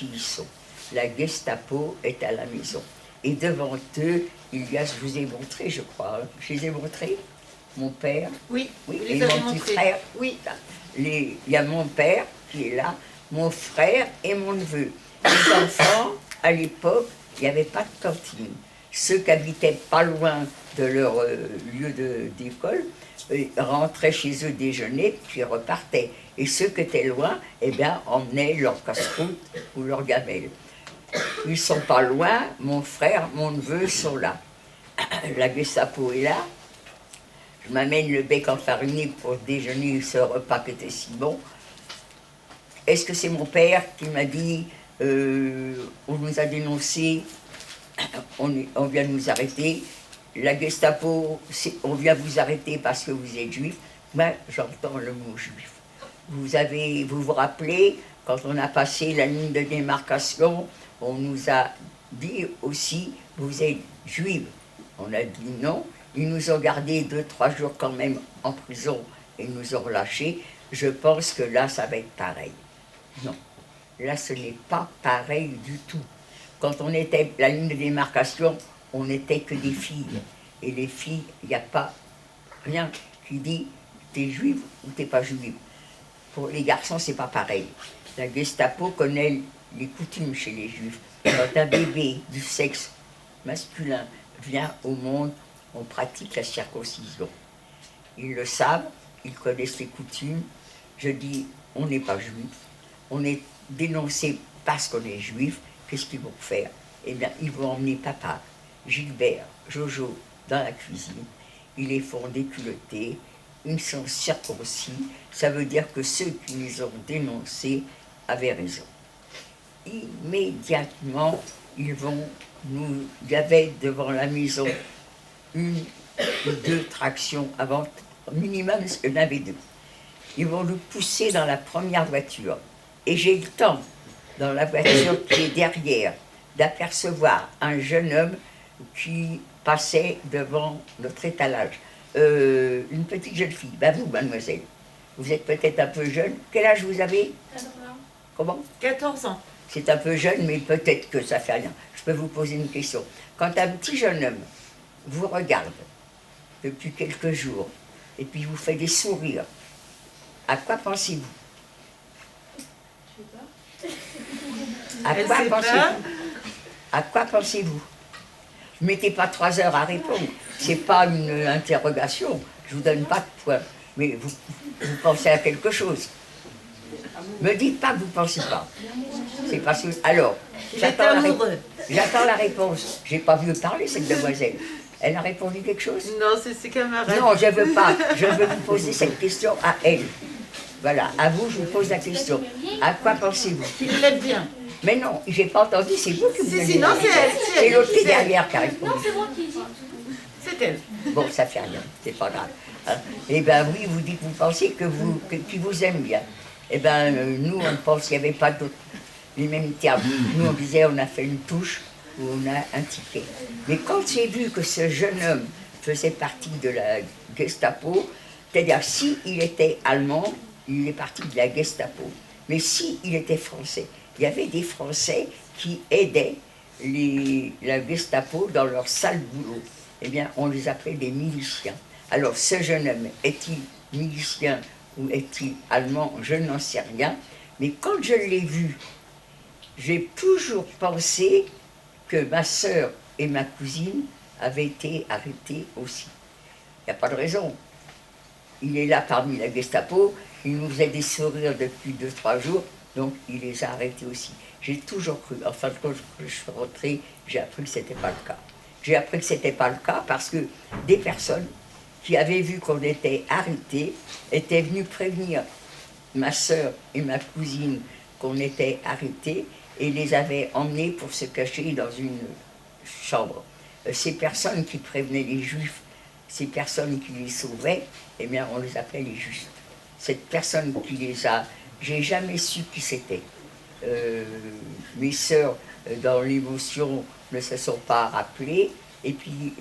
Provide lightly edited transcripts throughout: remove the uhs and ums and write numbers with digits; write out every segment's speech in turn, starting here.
ils sont. La Gestapo est à la maison. Et devant eux, il y a, je vous ai montré, je crois, hein. Je les ai montrés, mon père, oui, et mon petit frère. Oui. Il y a mon père qui est là, mon frère et mon neveu. Les enfants, à l'époque, il n'y avait pas de cantine. Ceux qui habitaient pas loin de leur lieu d'école rentraient chez eux déjeuner, puis repartaient. Et ceux qui étaient loin, eh bien, emmenaient leur casse-croûte ou leur gamelle. Ils sont pas loin, mon frère, mon neveu sont là. La Gestapo est là. Je m'amène le bec enfariné pour déjeuner ce repas qui était si bon. Est-ce que c'est mon père qui m'a dit on nous a dénoncé, on vient de nous arrêter, la Gestapo, on vient vous arrêter parce que vous êtes juif. Moi, j'entends le mot juif. Vous vous rappelez, quand on a passé la ligne de démarcation, on nous a dit aussi, vous êtes juive. On a dit non. Ils nous ont gardés 2-3 jours quand même en prison et nous ont relâchés. Je pense que là, ça va être pareil. Non, là, ce n'est pas pareil du tout. Quand on était la ligne de démarcation, on n'était que des filles. Et les filles, il n'y a pas rien qui dit t'es juive ou t'es pas juive. Pour les garçons, c'est pas pareil. La Gestapo connaît les coutumes chez les juifs. Quand un bébé du sexe masculin vient au monde, on pratique la circoncision. Ils le savent, ils connaissent les coutumes. Je dis, on n'est pas juif, on est dénoncé parce qu'on est juif. Qu'est-ce qu'ils vont faire? Eh bien, ils vont emmener papa, Gilbert, Jojo dans la cuisine. Ils les font déculottés, ils sont circoncis. Ça veut dire que ceux qui les ont dénoncés avaient raison. Immédiatement, il y avait devant la maison une ou deux tractions avant, minimum, il y en avait deux. Ils vont nous pousser dans la première voiture. Et j'ai le temps, dans la voiture qui est derrière, d'apercevoir un jeune homme qui passait devant notre étalage. Une petite jeune fille, ben vous, mademoiselle, vous êtes peut-être un peu jeune. Quel âge vous avez? 14 ans. Comment? 14 ans. C'est un peu jeune, mais peut-être que ça fait rien. Je peux vous poser une question. Quand un petit jeune homme vous regarde depuis quelques jours, et puis vous fait des sourires, à quoi pensez-vous? Je sais pas. À quoi pensez-vous? Ne mettez pas 3 heures à répondre. C'est pas une interrogation. Je vous donne pas de points. Mais vous pensez à quelque chose. Me dites pas que vous pensez pas. C'est parce que... Alors, j'attends la réponse. J'ai pas vu parler, cette demoiselle. Elle a répondu quelque chose? Non, c'est ses camarades. Non, je veux pas. Je veux vous poser cette question à elle. Voilà, à vous, je vous pose la question. À quoi pensez-vous? Il l'aime bien. Mais non, j'ai pas entendu, c'est vous qui vous Si, non, c'est elle. C'est l'autre qui est derrière qui a répondu. Non, c'est moi qui dis. C'est elle. Bon, ça fait rien, c'est pas grave. Hein. Eh bien oui, vous dites que vous pensez qu'il vous aime bien. Eh bien, nous, on pense qu'il n'y avait pas d'autres, les mêmes termes. Nous, on disait, on a fait une touche ou on a un ticket. Mais quand j'ai vu que ce jeune homme faisait partie de la Gestapo, c'est-à-dire, s'il était allemand, il est parti de la Gestapo. Mais s'il était français, il y avait des Français qui aidaient la Gestapo dans leur sale boulot. Eh bien, on les appelait des miliciens. Alors, ce jeune homme, est-il milicien ou est-il allemand? Je n'en sais rien. Mais quand je l'ai vu, j'ai toujours pensé que ma sœur et ma cousine avaient été arrêtées aussi. Il n'y a pas de raison. Il est là parmi la Gestapo, il nous faisait des sourires depuis 2-3 jours, donc il les a arrêtés aussi. J'ai toujours cru, en fin de compte, quand je suis rentrée, j'ai appris que ce n'était pas le cas. J'ai appris que ce n'était pas le cas parce que des personnes qui avaient vu qu'on était arrêtés étaient venues prévenir ma sœur et ma cousine qu'on était arrêtés et les avaient emmenés pour se cacher dans une chambre. Ces personnes qui prévenaient les Juifs, ces personnes qui les sauvaient, eh bien, on les appelait les justes. Cette personne qui les a... J'ai jamais su qui c'était. Mes sœurs, dans l'émotion, ne se sont pas rappelées, et puis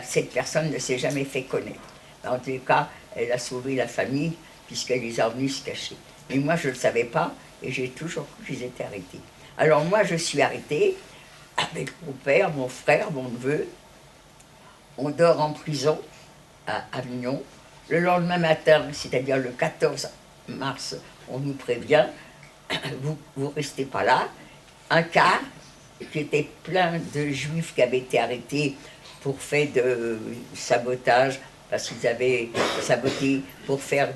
cette personne ne s'est jamais fait connaître. En tous les cas, elle a sauvé la famille, puisqu'elle les a emmenés se cacher. Mais moi, je ne le savais pas, et j'ai toujours cru qu'ils étaient arrêtés. Alors moi, je suis arrêtée avec mon père, mon frère, mon neveu. On dort en prison à Avignon. Le lendemain matin, c'est-à-dire le 14 mars, on nous prévient, vous restez pas là. Un car qui était plein de juifs qui avaient été arrêtés pour faire de sabotage, parce qu'ils avaient saboté pour faire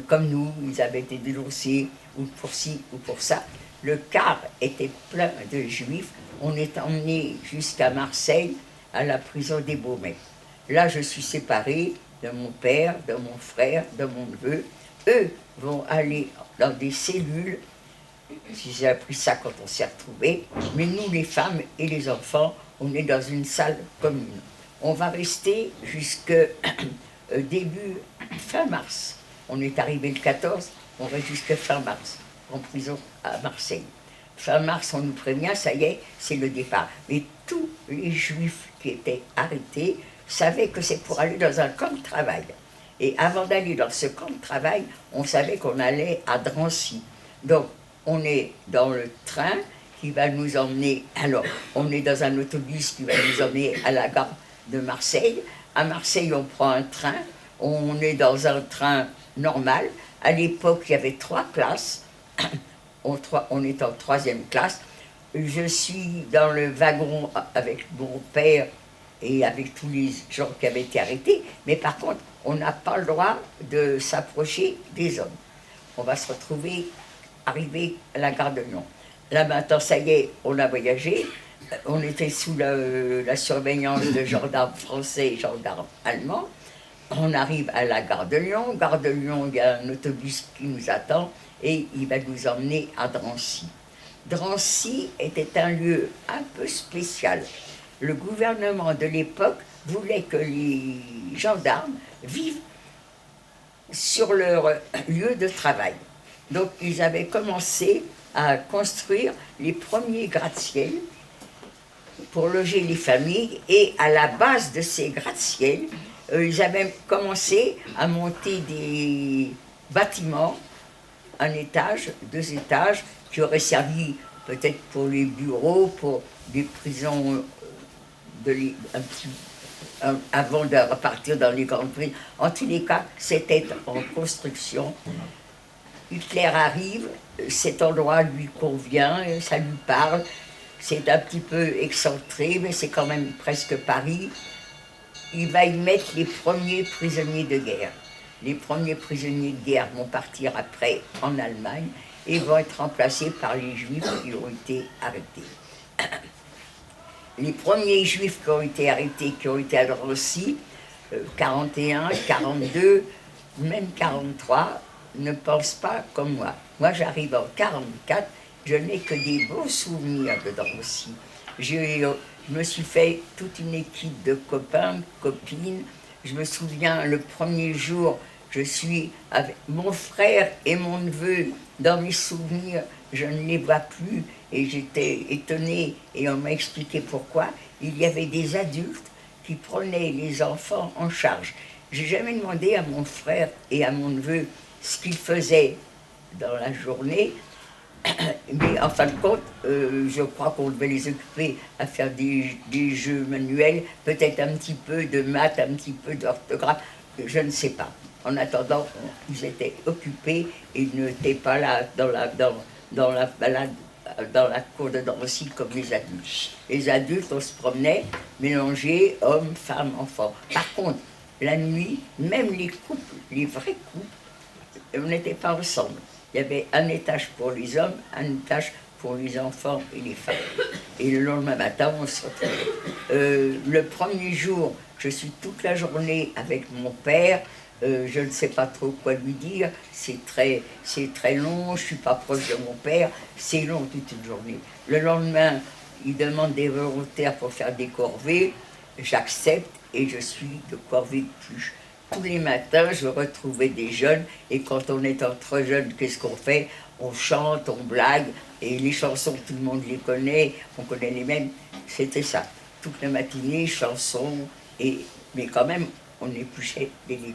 comme nous, ils avaient été dénoncés, ou pour ci, ou pour ça. Le car était plein de juifs. On est emmené jusqu'à Marseille, à la prison des Baumets. Là, je suis séparée de mon père, de mon frère, de mon neveu. Eux vont aller dans des cellules. J'ai appris ça quand on s'est retrouvés. Mais nous, les femmes et les enfants, on est dans une salle commune. On va rester jusque début, fin mars. On est arrivé le 14, on reste jusqu'à fin mars, en prison à Marseille. Fin mars, on nous prévient, ça y est, c'est le départ. Mais tous les juifs qui étaient arrêtés savaient que c'est pour aller dans un camp de travail. Et avant d'aller dans ce camp de travail, on savait qu'on allait à Drancy. Donc, on est dans le train qui va nous emmener. Alors, on est dans un autobus qui va nous emmener à la gare de Marseille. À Marseille, on prend un train. On est dans un train normal. À l'époque, il y avait 3 classes. On est en 3e classe. Je suis dans le wagon avec mon père et avec tous les gens qui avaient été arrêtés. Mais par contre, on n'a pas le droit de s'approcher des hommes. On va se retrouver arrivé à la gare de Lyon. Là maintenant, ça y est, on a voyagé. On était sous la surveillance de gendarmes français et gendarmes allemands. On arrive à la gare de Lyon. Gare de Lyon, il y a un autobus qui nous attend et il va nous emmener à Drancy. Drancy était un lieu un peu spécial. Le gouvernement de l'époque voulait que les gendarmes vivent sur leur lieu de travail. Donc ils avaient commencé à construire les premiers gratte-ciel pour loger les familles, et à la base de ces gratte-ciel, ils avaient commencé à monter des bâtiments, 1 étage, 2 étages, qui auraient servi peut-être pour les bureaux, pour des prisons avant de repartir dans les grandes prisons. En tous les cas, c'était en construction. Hitler arrive, cet endroit lui convient, ça lui parle. C'est un petit peu excentré, mais c'est quand même presque Paris. Il va y mettre les premiers prisonniers de guerre. Les premiers prisonniers de guerre vont partir après en Allemagne et vont être remplacés par les Juifs qui ont été arrêtés. Les premiers Juifs qui ont été arrêtés, qui ont été à Drancy, 41, 42, même 43, ne pensent pas comme moi. Moi, j'arrive en 44, je n'ai que des beaux souvenirs de Drancy. Je me suis fait toute une équipe de copains, copines. Je me souviens, le premier jour, je suis avec mon frère et mon neveu. Dans mes souvenirs, je ne les vois plus et j'étais étonnée et on m'a expliqué pourquoi. Il y avait des adultes qui prenaient les enfants en charge. J'ai jamais demandé à mon frère et à mon neveu ce qu'ils faisaient dans la journée, mais en fin de compte, je crois qu'on devait les occuper à faire des jeux manuels, peut-être un petit peu de maths, un petit peu d'orthographe, je ne sais pas. En attendant, ils étaient occupés et ils n'étaient pas là dans la balade, dans la cour de Drancy comme les adultes. Les adultes, on se promenait, mélangés, hommes, femmes, enfants. Par contre, la nuit, même les couples, les vrais couples, on n'était pas ensemble. Il y avait un étage pour les hommes, un étage pour les enfants et les femmes. Et le lendemain matin, on se retrouvait. Le premier jour, je suis toute la journée avec mon père. Je ne sais pas trop quoi lui dire. C'est très long, je ne suis pas proche de mon père. C'est long toute une journée. Le lendemain, il demande des volontaires pour faire des corvées. J'accepte et je suis de corvée de pluche. Tous les matins, je retrouvais des jeunes, et quand on est entre jeunes, qu'est-ce qu'on fait? On chante, on blague, et les chansons, tout le monde les connaît, on connaît les mêmes. C'était ça. Toute la matinée, chansons, mais quand même, on épluchait des légumes.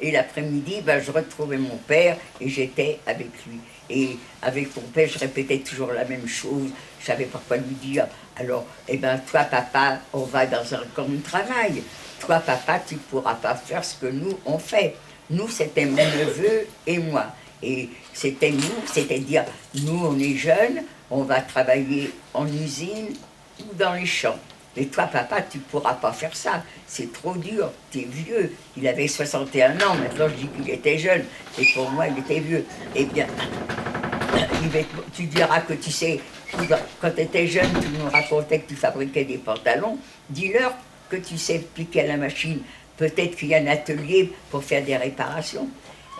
Et l'après-midi, ben, je retrouvais mon père et j'étais avec lui. Et avec mon père, je répétais toujours la même chose. Je savais pas quoi lui dire. Alors, eh ben, toi, papa, on va dans un camp de travail. Toi, papa, tu ne pourras pas faire ce que nous, on fait. Nous, c'était mon neveu et moi. Et c'était nous, c'est-à-dire, nous, on est jeunes, on va travailler en usine ou dans les champs. Mais toi, papa, tu ne pourras pas faire ça. C'est trop dur, tu es vieux. Il avait 61 ans, maintenant je dis qu'il était jeune. Et pour moi, il était vieux. Eh bien, tu diras que tu sais, quand tu étais jeune, tu nous racontais que tu fabriquais des pantalons. Dis-leur que tu sais piquer à la machine. Peut-être qu'il y a un atelier pour faire des réparations.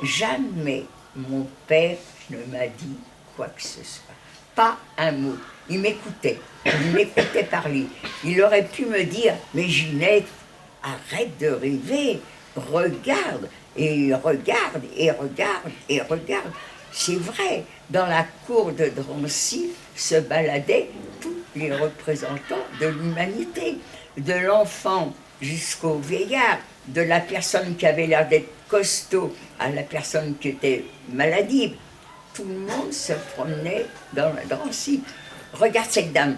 Jamais mon père ne m'a dit quoi que ce soit. Pas un mot. Il m'écoutait parler. Il aurait pu me dire, mais Ginette, arrête de rêver, regarde, et regarde, et regarde, et regarde. C'est vrai, dans la cour de Drancy se baladaient tous les représentants de l'humanité, de l'enfant jusqu'au vieillard, de la personne qui avait l'air d'être costaud à la personne qui était maladive. Tout le monde se promenait dans Drancy. Regarde cette dame,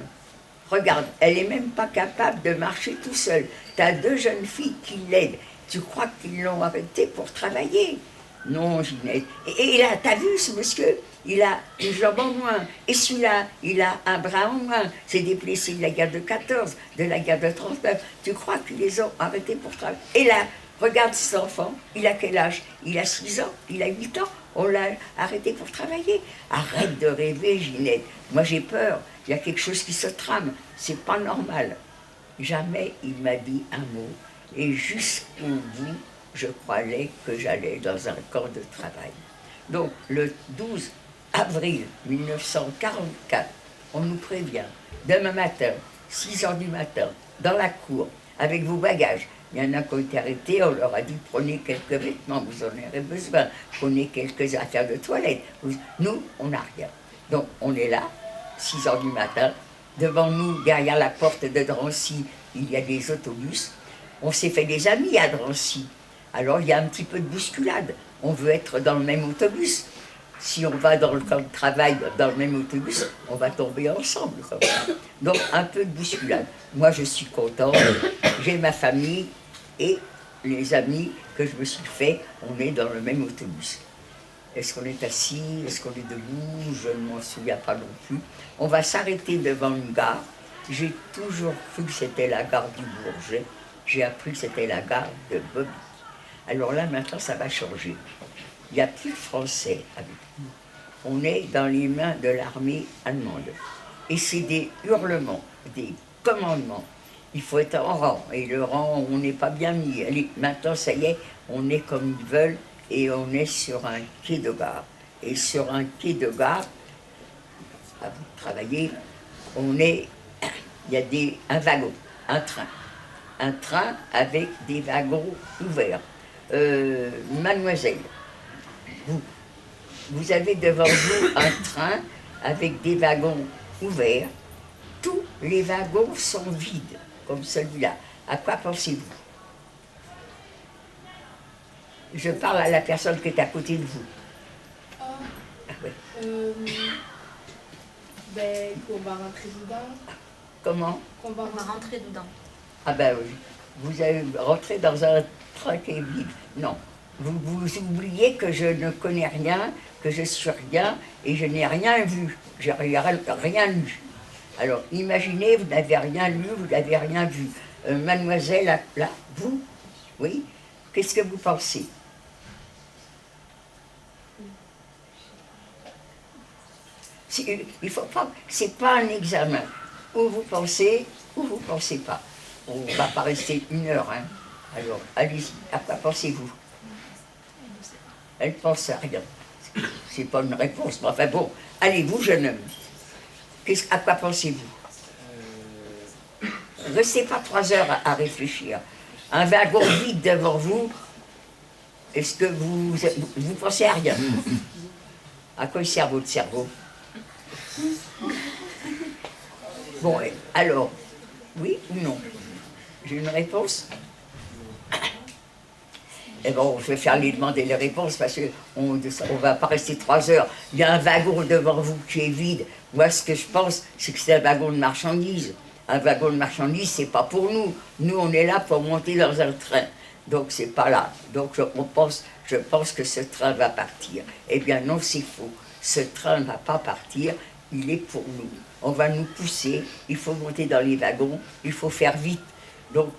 regarde, elle n'est même pas capable de marcher tout seule. Tu as 2 jeunes filles qui l'aident. Tu crois qu'ils l'ont arrêté pour travailler? Non, Ginette. Et là, t'as vu ce monsieur? Il a une jambe en moins. Et celui-là, il a un bras en moins. C'est des blessés de la guerre de 14, de la guerre de 39. Tu crois qu'ils les ont arrêtés pour travailler? Et là, regarde cet enfant. Il a quel âge? Il a 6 ans, il a 8 ans. On l'a arrêté pour travailler. Arrête de rêver, Ginette. Moi, j'ai peur. Il y a quelque chose qui se trame. C'est pas normal. Jamais il m'a dit un mot. Et jusqu'au bout, je croyais que j'allais dans un camp de travail. Donc, le 12 avril 1944, on nous prévient, demain matin, 6 heures du matin, dans la cour, avec vos bagages. Il y en a qui ont été arrêtés, on leur a dit, prenez quelques vêtements, vous en aurez besoin, prenez quelques affaires de toilette. Nous, on n'a rien. Donc, on est là, 6 heures du matin, devant nous, derrière la porte de Drancy, il y a des autobus. On s'est fait des amis à Drancy. Alors il y a un petit peu de bousculade. On veut être dans le même autobus. Si on va dans le camp de travail dans le même autobus, on va tomber ensemble comme ça. Donc un peu de bousculade. Moi je suis contente, j'ai ma famille et les amis que je me suis fait, on est dans le même autobus. Est-ce qu'on est assis? Est-ce qu'on est debout? Je ne m'en souviens pas non plus. On va s'arrêter devant une gare. J'ai toujours cru que c'était la gare du Bourget. J'ai appris que c'était la gare de Bobby. Alors là, maintenant, ça va changer. Il n'y a plus de Français avec nous. On est dans les mains de l'armée allemande. Et c'est des hurlements, des commandements. Il faut être en rang. Et le rang, on n'est pas bien mis. Allez, maintenant, ça y est, on est comme ils veulent et on est sur un quai de gare. Et sur un quai de gare, à vous de travailler, il y a un wagon, un train. Un train avec des wagons ouverts. Mademoiselle, vous avez devant vous un train avec des wagons ouverts. Tous les wagons sont vides, comme celui-là. À quoi pensez-vous? Je parle à la personne qui est à côté de vous. Ah, oui. Qu'on va rentrer dedans. Comment? Qu'on va rentrer dedans. Ah ben oui. Vous allez rentrer dans un train qui est vide. Non. Vous oubliez que je ne connais rien, que je suis rien, et je n'ai rien vu. Je n'ai rien lu. Alors, imaginez, vous n'avez rien lu, vous n'avez rien vu. Mademoiselle, là, vous, oui, qu'est-ce que vous pensez? Il faut pas, c'est pas un examen. Ou vous pensez pas. On ne va pas rester 1 heure, hein. Alors, allez-y, à quoi pensez-vous? Elle pense à rien. C'est pas une réponse, mais enfin bon. Allez, vous, jeune homme, à quoi pensez-vous? Restez pas 3 heures à réfléchir. Un wagon vide devant vous, est-ce que vous pensez à rien? À quoi il sert votre cerveau? Bon, alors, oui ou non? J'ai une réponse. Eh bon, je vais faire les demandes et les réponses parce qu'on ne va pas rester 3 heures. Il y a un wagon devant vous qui est vide. Moi, ce que je pense, c'est que c'est un wagon de marchandises. Un wagon de marchandises, c'est pas pour nous. Nous, on est là pour monter dans un train. Donc, c'est pas là. Donc, je pense que ce train va partir. Eh bien, non, c'est faux. Ce train ne va pas partir. Il est pour nous. On va nous pousser. Il faut monter dans les wagons. Il faut faire vite. Donc,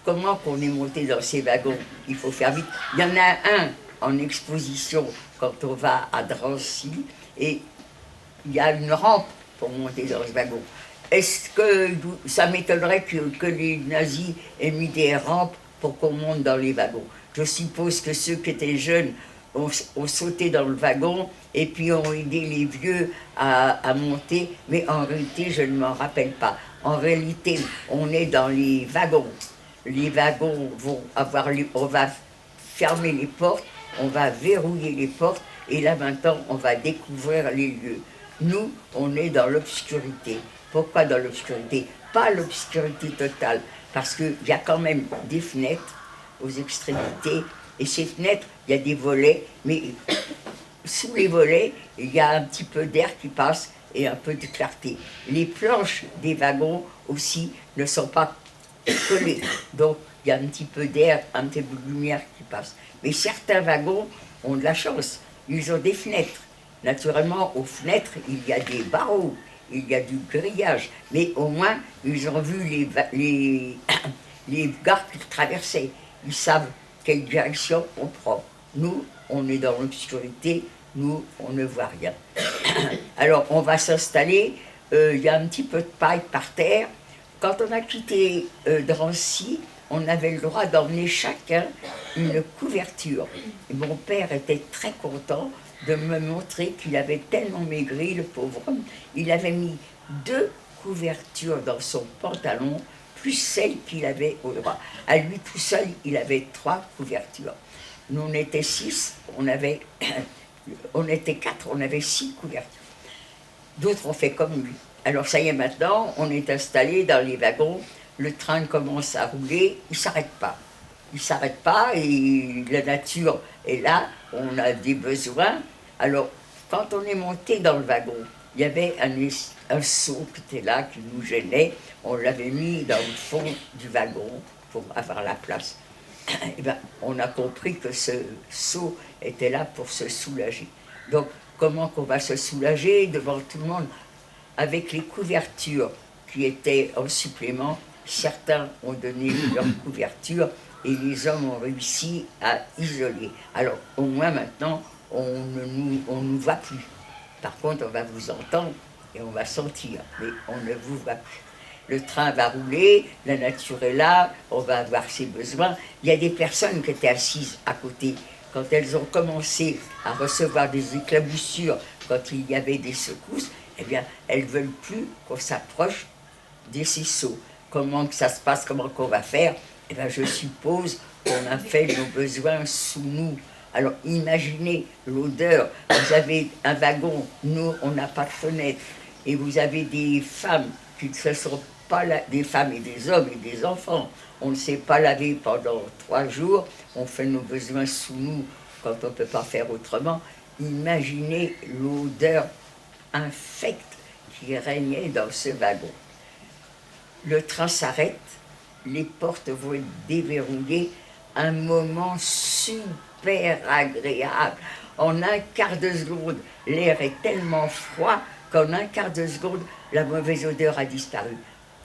comment qu'on est monté dans ces wagons? Il faut faire vite. Il y en a un en exposition quand on va à Drancy et il y a une rampe pour monter dans ce wagon. Est-ce que ça m'étonnerait que les nazis aient mis des rampes pour qu'on monte dans les wagons? Je suppose que ceux qui étaient jeunes ont sauté dans le wagon et puis ont aidé les vieux à monter, mais en réalité, je ne m'en rappelle pas. En réalité, on est dans les wagons. Les wagons vont avoir, on va fermer les portes, on va verrouiller les portes, et là maintenant, on va découvrir les lieux. Nous, on est dans l'obscurité. Pourquoi dans l'obscurité? Pas l'obscurité totale, parce qu'il y a quand même des fenêtres aux extrémités, et ces fenêtres, il y a des volets, mais sous les volets, il y a un petit peu d'air qui passe et un peu de clarté. Les planches des wagons aussi ne sont pas collées, donc il y a un petit peu d'air, un petit peu de lumière qui passe. Mais certains wagons ont de la chance, ils ont des fenêtres. Naturellement, aux fenêtres, il y a des barreaux, il y a du grillage, mais au moins, ils ont vu les gares qu'ils traversaient. Ils savent quelle direction on prend. Nous, on est dans l'obscurité, nous, on ne voit rien. Alors, on va s'installer, il y a un petit peu de paille par terre. Quand on a quitté Drancy, on avait le droit d'emmener chacun une couverture. Et mon père était très content de me montrer qu'il avait tellement maigri, le pauvre homme. Il avait mis 2 couvertures dans son pantalon, plus celle qu'il avait au droit. À lui tout seul, il avait 3 couvertures. Nous, on était 6, on était 4, on avait 6 couvertures. D'autres ont fait comme lui. Alors ça y est, maintenant, on est installé dans les wagons, le train commence à rouler, il ne s'arrête pas. Il ne s'arrête pas et la nature est là, on a des besoins. Alors, quand on est monté dans le wagon, il y avait un seau qui était là, qui nous gênait. On l'avait mis dans le fond du wagon pour avoir la place. Et ben, on a compris que ce seau était là pour se soulager. Donc, comment qu'on va se soulager devant tout le monde? Avec les couvertures qui étaient en supplément, certains ont donné leur couverture et les hommes ont réussi à isoler. Alors, au moins maintenant, on ne nous voit plus. Par contre, on va vous entendre et on va sentir, mais on ne vous voit plus. Le train va rouler, la nature est là, on va avoir ses besoins. Il y a des personnes qui étaient assises à côté. Quand elles ont commencé à recevoir des éclaboussures, quand il y avait des secousses, eh bien, elles ne veulent plus qu'on s'approche des seaux. Comment que ça se passe, comment qu'on va faire? Eh bien, je suppose qu'on a fait nos besoins sous nous. Alors, imaginez l'odeur. Vous avez un wagon, nous, on n'a pas de fenêtre. Et vous avez des femmes qui ne se sont pas des femmes et des hommes et des enfants. On ne s'est pas lavé pendant 3 jours. On fait nos besoins sous nous quand on ne peut pas faire autrement. Imaginez l'odeur infecte qui régnait dans ce wagon. Le train s'arrête, les portes vont être déverrouillées, un moment super agréable. En un quart de seconde, l'air est tellement froid qu'en un quart de seconde, la mauvaise odeur a disparu.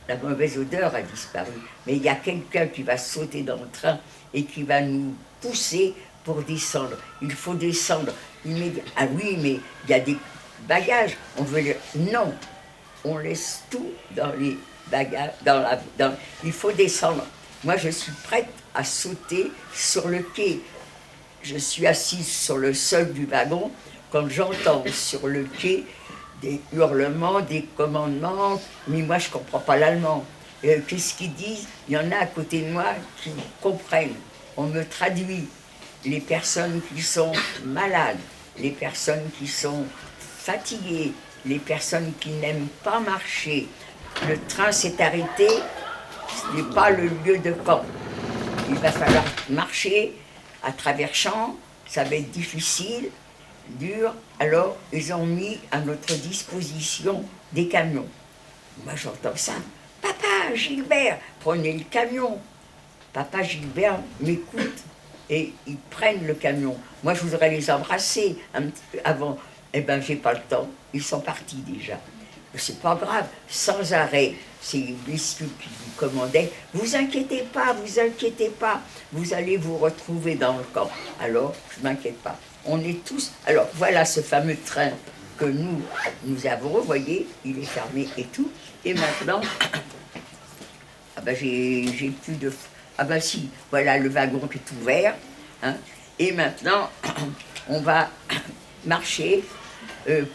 La mauvaise odeur a disparu. Mais il y a quelqu'un qui va sauter dans le train et qui va nous pousser pour descendre. Il faut descendre immédiatement. Ah oui, mais il y a des bagages. On veut dire non. On laisse tout dans les bagages. Il faut descendre. Moi, je suis prête à sauter sur le quai. Je suis assise sur le sol du wagon quand j'entends sur le quai des hurlements, des commandements, mais moi je ne comprends pas l'allemand. Qu'est-ce qu'ils disent? Il y en a à côté de moi qui comprennent. On me traduit. Les personnes qui sont malades, les personnes qui sont fatiguées, les personnes qui n'aiment pas marcher. Le train s'est arrêté, ce n'est pas le lieu de camp. Il va falloir marcher à travers champs, ça va être difficile, dur. Alors, ils ont mis à notre disposition des camions. Moi, j'entends ça. Papa Gilbert, prenez le camion. Papa Gilbert m'écoute et ils prennent le camion. Moi, je voudrais les embrasser un petit peu avant. Eh bien, j'ai pas le temps. Ils sont partis déjà. C'est pas grave. Sans arrêt, c'est les messieurs qui vous commandaient. Vous inquiétez pas, vous allez vous retrouver dans le camp. Alors, je m'inquiète pas. On est tous. Alors, voilà ce fameux train que nous avons. Vous voyez, il est fermé et tout. Et maintenant, ah ben j'ai plus de. Ah ben si, voilà le wagon qui est ouvert. Hein, et maintenant, on va marcher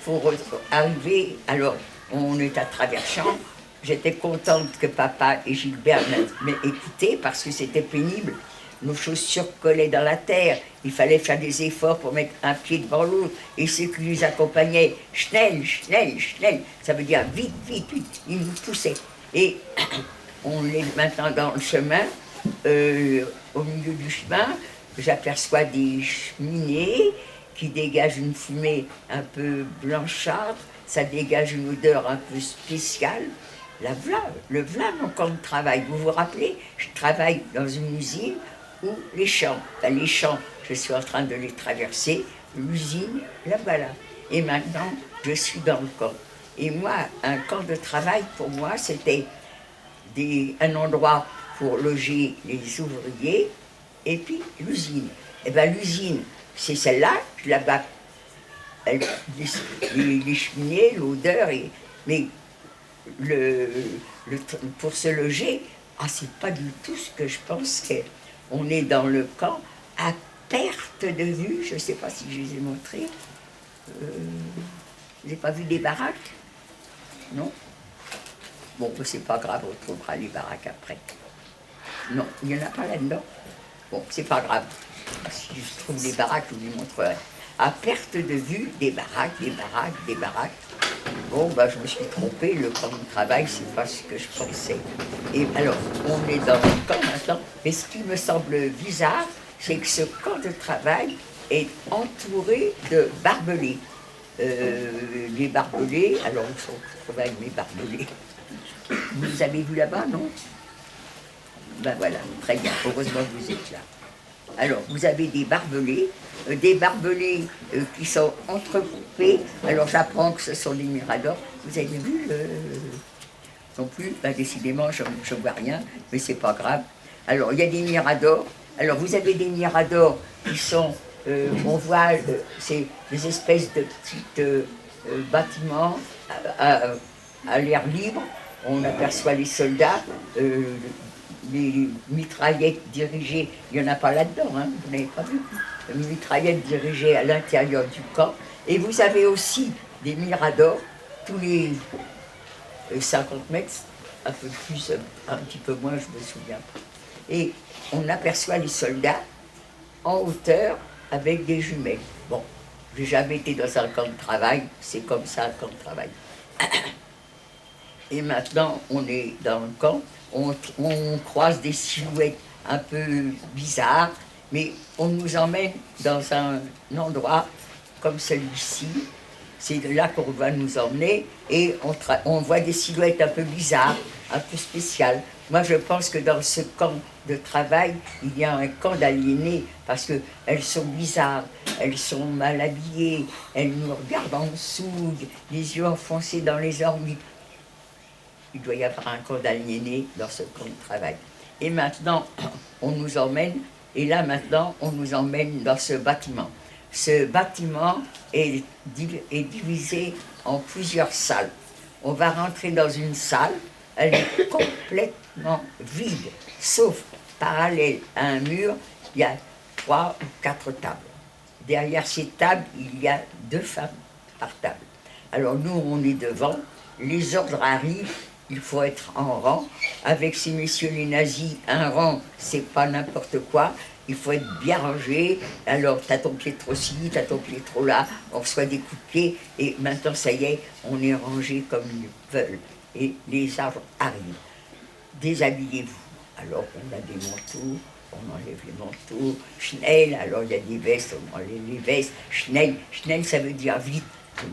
pour arriver. Alors, on est à travers champs. J'étais contente que papa et Gilbert m'aient écouté parce que c'était pénible. Nos chaussures collaient dans la terre. Il fallait faire des efforts pour mettre un pied devant l'autre. Et ceux qui nous accompagnaient, schnell, schnell, schnell, ça veut dire vite, vite, vite. Ils nous poussaient. Et on est maintenant dans le chemin. Au milieu du chemin, j'aperçois des cheminées qui dégagent une fumée un peu blanchâtre. Ça dégage une odeur un peu spéciale. Le v'là mon camp de travail. Vous vous rappelez, je travaille dans une usine où les champs, je suis en train de les traverser. L'usine, la voilà. Et maintenant, je suis dans le camp. Et moi, un camp de travail, pour moi, c'était un endroit pour loger les ouvriers et puis l'usine. Et bien l'usine, c'est celle-là, je la bats. Les cheminées, l'odeur, mais pour se loger, c'est pas du tout ce que je pensais. On est dans le camp à perte de vue, je ne sais pas si je les ai montrés. Vous n'avez pas vu des baraques? Non? Bon, c'est pas grave, on trouvera les baraques après. Non, il n'y en a pas là-dedans. Bon, c'est pas grave. Si je trouve les baraques, je vous les montrerai. À perte de vue, des baraques, des baraques, des baraques. Bon, je me suis trompée, le camp de travail, c'est pas ce que je pensais. Et alors, on est dans le camp maintenant, mais ce qui me semble bizarre, c'est que ce camp de travail est entouré de barbelés. Les barbelés, alors je travaille mes barbelés. Vous les avez vus là-bas, non? Ben voilà, très bien, heureusement que vous êtes là. Alors, vous avez des barbelés qui sont entrecoupés. Alors, j'apprends que ce sont des miradors. Vous avez vu non plus? Décidément, je ne vois rien, mais c'est pas grave. Alors, il y a des miradors. Alors, vous avez des miradors qui sont, on voit, c'est des espèces de petits bâtiments à l'air libre. On aperçoit les soldats. Les mitraillettes dirigées, il n'y en a pas là-dedans, hein, vous n'avez pas vu, les mitraillettes dirigées à l'intérieur du camp. Et vous avez aussi des miradors, tous les 50 mètres, un peu plus, un petit peu moins, je me souviens pas. Et on aperçoit les soldats en hauteur avec des jumelles. Bon, j'ai jamais été dans un camp de travail, c'est comme ça un camp de travail. Et maintenant, on est dans le camp. On croise des silhouettes un peu bizarres, mais on nous emmène dans un endroit comme celui-ci. C'est là qu'on va nous emmener et on voit des silhouettes un peu bizarres, un peu spéciales. Moi, je pense que dans ce camp de travail, il y a un camp d'aliénés parce qu'elles sont bizarres, elles sont mal habillées, elles nous regardent en dessous, les yeux enfoncés dans les orbites. Il doit y avoir un camp d'aliénés dans ce camp de travail. Et maintenant, on nous emmène, et là maintenant, on nous emmène dans ce bâtiment. Ce bâtiment est divisé en plusieurs salles. On va rentrer dans une salle, elle est complètement vide, sauf parallèle à un mur, il y a 3 ou 4 tables. Derrière ces tables, il y a 2 femmes par table. Alors nous, on est devant, les ordres arrivent, il faut être en rang. Avec ces messieurs les nazis, un rang, c'est pas n'importe quoi. Il faut être bien rangé. Alors, t'as ton pied trop ci, t'as ton pied trop là. On reçoit des coups de pied. Et maintenant, ça y est, on est rangé comme ils veulent. Et les arbres arrivent. Déshabillez-vous. Alors, on a des manteaux, on enlève les manteaux, Schnell, alors il y a des vestes, on enlève les vestes, Schnell ça veut dire vite,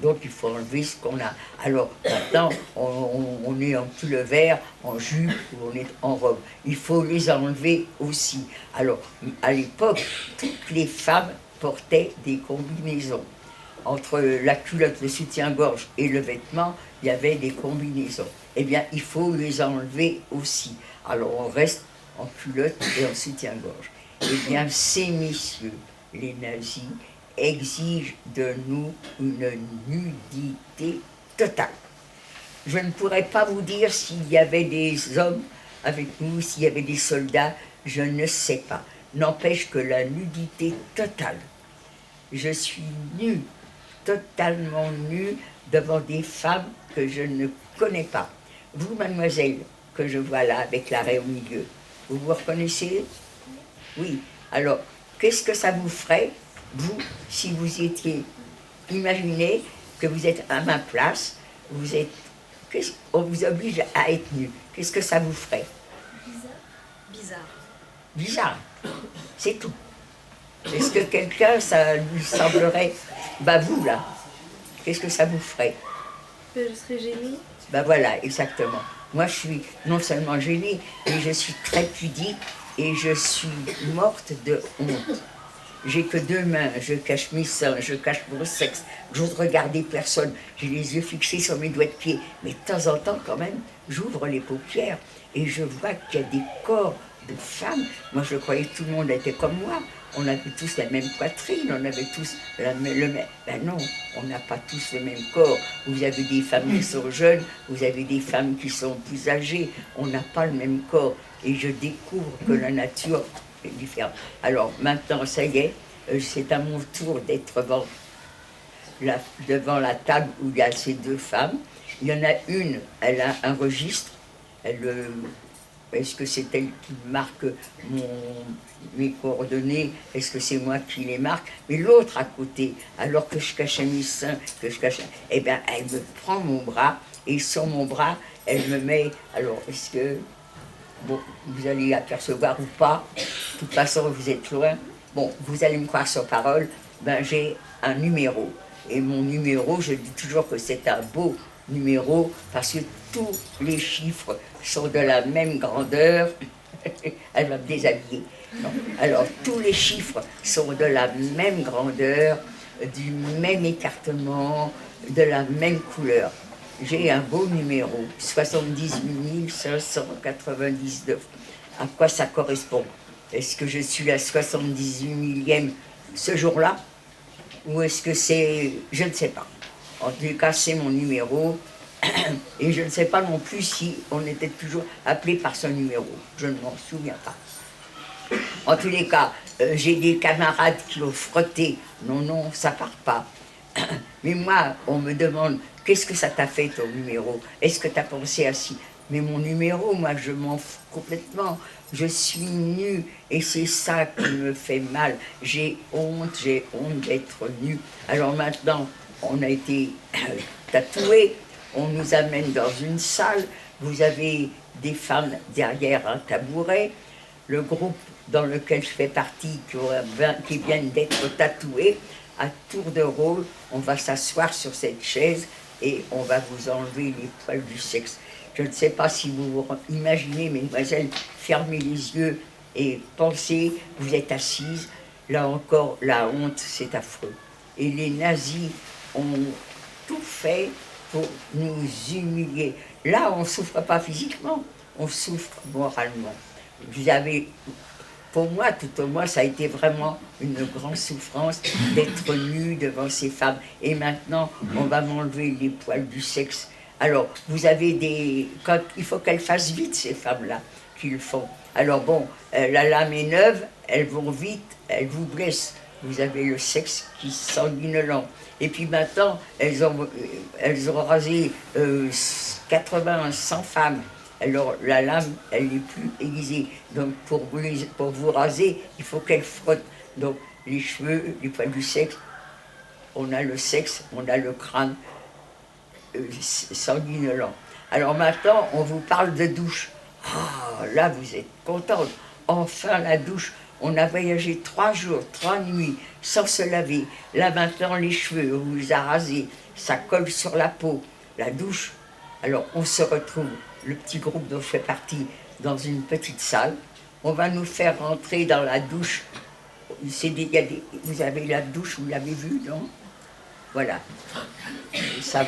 donc il faut enlever ce qu'on a. Alors maintenant, on est en pull vert, en jupe, ou on est en robe. Il faut les enlever aussi. Alors, à l'époque, toutes les femmes portaient des combinaisons. Entre la culotte, le soutien-gorge et le vêtement, il y avait des combinaisons. Eh bien, il faut les enlever aussi. Alors, on reste en culotte et en soutien-gorge. Eh bien, ces messieurs, les nazis, exigent de nous une nudité totale. Je ne pourrais pas vous dire s'il y avait des hommes avec nous, s'il y avait des soldats, je ne sais pas. N'empêche que la nudité totale. Je suis nue, totalement nue, devant des femmes que je ne connais pas. Vous, mademoiselle, que je vois là, avec l'arrêt au milieu, vous vous reconnaissez? Oui. Alors, qu'est-ce que ça vous ferait, vous, si vous étiez... Imaginez que vous êtes à ma place, vous êtes... On vous oblige à être nu. Qu'est-ce que ça vous ferait? Bizarre. Bizarre. C'est tout. Est-ce que quelqu'un, ça lui semblerait... Bah vous, là, qu'est-ce que ça vous ferait? Je serais gênée. Ben voilà, exactement. Moi, je suis non seulement gênée, mais je suis très pudique et je suis morte de honte. J'ai que deux mains, je cache mes seins, je cache mon sexe, j'ose regarder personne, j'ai les yeux fixés sur mes doigts de pied. Mais de temps en temps, quand même, j'ouvre les paupières et je vois qu'il y a des corps de femmes. Moi, je croyais que tout le monde était comme moi. On avait tous la même poitrine, on avait tous le même... Ben non, on n'a pas tous le même corps. Vous avez des femmes qui sont jeunes, vous avez des femmes qui sont plus âgées. On n'a pas le même corps. Et je découvre que la nature est différente. Alors maintenant, ça y est, c'est à mon tour d'être devant la table où il y a ces deux femmes. Il y en a une, elle a un registre. Est-ce que c'est elle qui marque mes coordonnées? Est-ce que c'est moi qui les marque? Mais l'autre à côté, alors que je cachais mes seins, eh bien, elle me prend mon bras, et sur mon bras, elle me met... Alors, est-ce que... Bon, vous allez apercevoir ou pas, de toute façon, vous êtes loin. Bon, vous allez me croire sur parole, ben j'ai un numéro. Et mon numéro, je dis toujours que c'est un beau numéro, parce que tous les chiffres sont de la même grandeur. Elle va me déshabiller. Non. Alors, tous les chiffres sont de la même grandeur, du même écartement, de la même couleur. J'ai un beau numéro, 78 599. À quoi ça correspond? Est-ce que je suis la 78 millième ce jour-là? Ou est-ce que c'est... Je ne sais pas. En tout cas, c'est mon numéro. Et je ne sais pas non plus si on était toujours appelé par son numéro. Je ne m'en souviens pas. En tous les cas, j'ai des camarades qui ont frotté. Non, non, ça part pas. Mais moi, on me demande, qu'est-ce que ça t'a fait ton numéro? Est-ce que tu as pensé à ci? Mais mon numéro, moi, je m'en fous complètement. Je suis nue et c'est ça qui me fait mal. J'ai honte d'être nue. Alors maintenant, on a été tatoués. On nous amène dans une salle, vous avez des femmes derrière un tabouret. Le groupe dans lequel je fais partie, qui viennent d'être tatoués, à tour de rôle, on va s'asseoir sur cette chaise et on va vous enlever les poils du sexe. Je ne sais pas si vous vous imaginez, mesdemoiselles, fermez les yeux et pensez, vous êtes assises, là encore, la honte, c'est affreux. Et les nazis ont tout fait pour nous humilier. Là, on ne souffre pas physiquement, on souffre moralement. Vous avez, pour moi, tout au moins, ça a été vraiment une grande souffrance d'être nue devant ces femmes. Et maintenant, on va m'enlever les poils du sexe. Alors, vous avez des... il faut qu'elles fassent vite, ces femmes-là, qui le font. Alors bon, la lame est neuve, elles vont vite, elles vous blessent. Vous avez le sexe qui sanguinolent. Et puis maintenant, elles ont rasé 80, 100 femmes. Alors la lame, elle n'est plus aiguisée. Donc pour vous raser, il faut qu'elle frotte. Donc les cheveux, les poils du sexe, on a le sexe, on a le crâne sanguinolent. Alors maintenant, on vous parle de douche. Ah, là, vous êtes contente. enfin la douche. On a voyagé 3 jours, 3 nuits, sans se laver. Là maintenant, les cheveux, on les a rasés, ça colle sur la peau. La douche, alors on se retrouve, le petit groupe dont je fais partie, dans une petite salle. On va nous faire rentrer dans la douche. Vous avez la douche, vous l'avez vue, non? Voilà. Ça,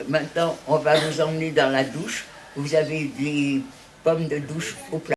maintenant, on va vous emmener dans la douche. Vous avez des pommes de douche au plat.